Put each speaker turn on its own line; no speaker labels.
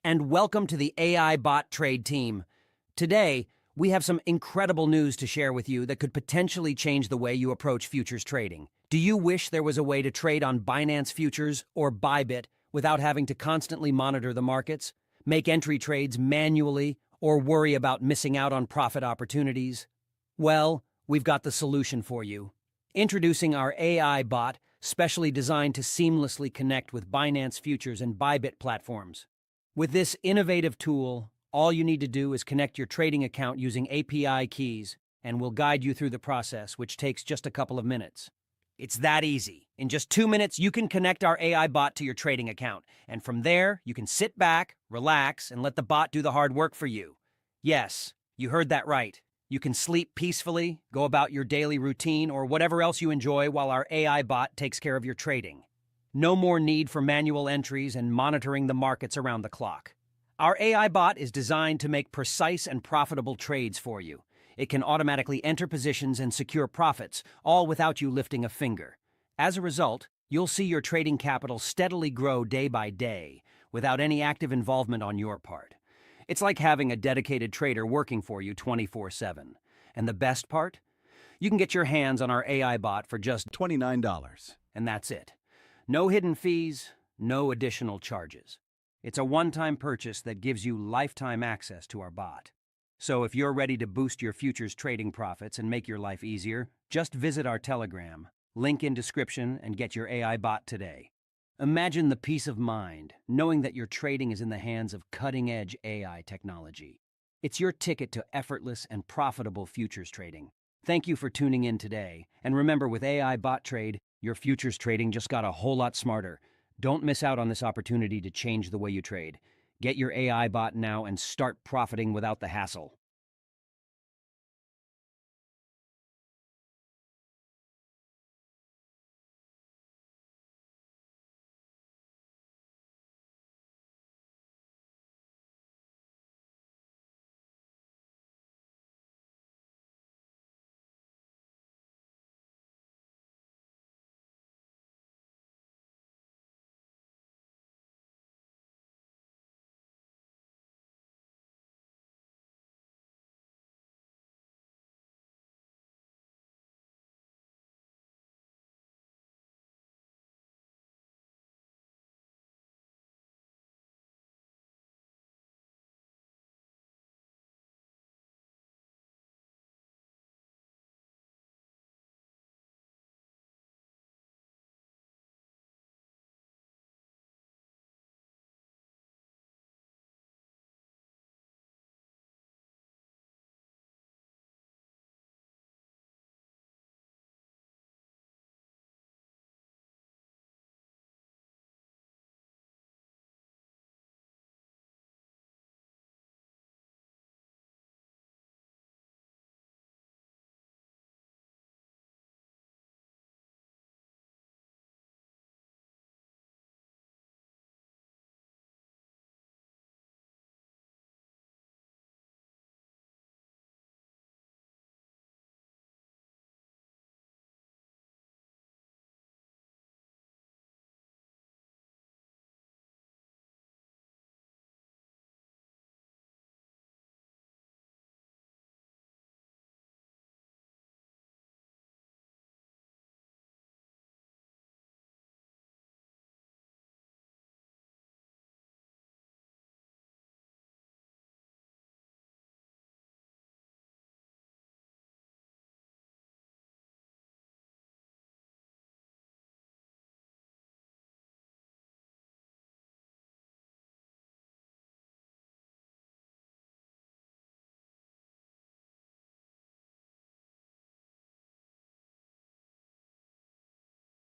and welcome to the AI Bot Trade team. Today, we have some incredible news to share with you that could potentially change the way you approach futures trading. Do you wish there was a way to trade on Binance futures or Bybit without having to constantly monitor the markets, make entry trades manually, or worry about missing out on profit opportunities? Well, we've got the solution for you. Introducing our AI bot, specially designed to seamlessly connect with Binance futures and Bybit platforms. With this innovative tool, all you need to do is connect your trading account using API keys, and we'll guide you through the process, which takes just a couple of minutes. It's that easy. In just 2 minutes, you can connect our AI bot to your trading account, and from there, you can sit back, relax, and let the bot do the hard work for you. Yes, you heard that right. You can sleep peacefully, go about your daily routine, or whatever else you enjoy while our AI bot takes care of your trading. No more need for manual entries and monitoring the markets around the clock. Our AI bot is designed to make precise and profitable trades for you. It can automatically enter positions and secure profits, all without you lifting a finger. As a result, you'll see your trading capital steadily grow day by day, without any active involvement on your part. It's like having a dedicated trader working for you 24/7. And the best part? You can get your hands on our AI bot for just
$29.
and that's it. No hidden fees, no additional charges. It's a one-time purchase that gives you lifetime access to our bot. So if you're ready to boost your futures trading profits and make your life easier, just visit our Telegram, link in description, and get your AI bot today. Imagine the peace of mind, knowing that your trading is in the hands of cutting-edge AI technology. It's your ticket to effortless and profitable futures trading. Thank you for tuning in today. And remember, with AI Bot Trade, your futures trading just got a whole lot smarter. Don't miss out on this opportunity to change the way you trade. Get your AI bot now and start profiting without the hassle.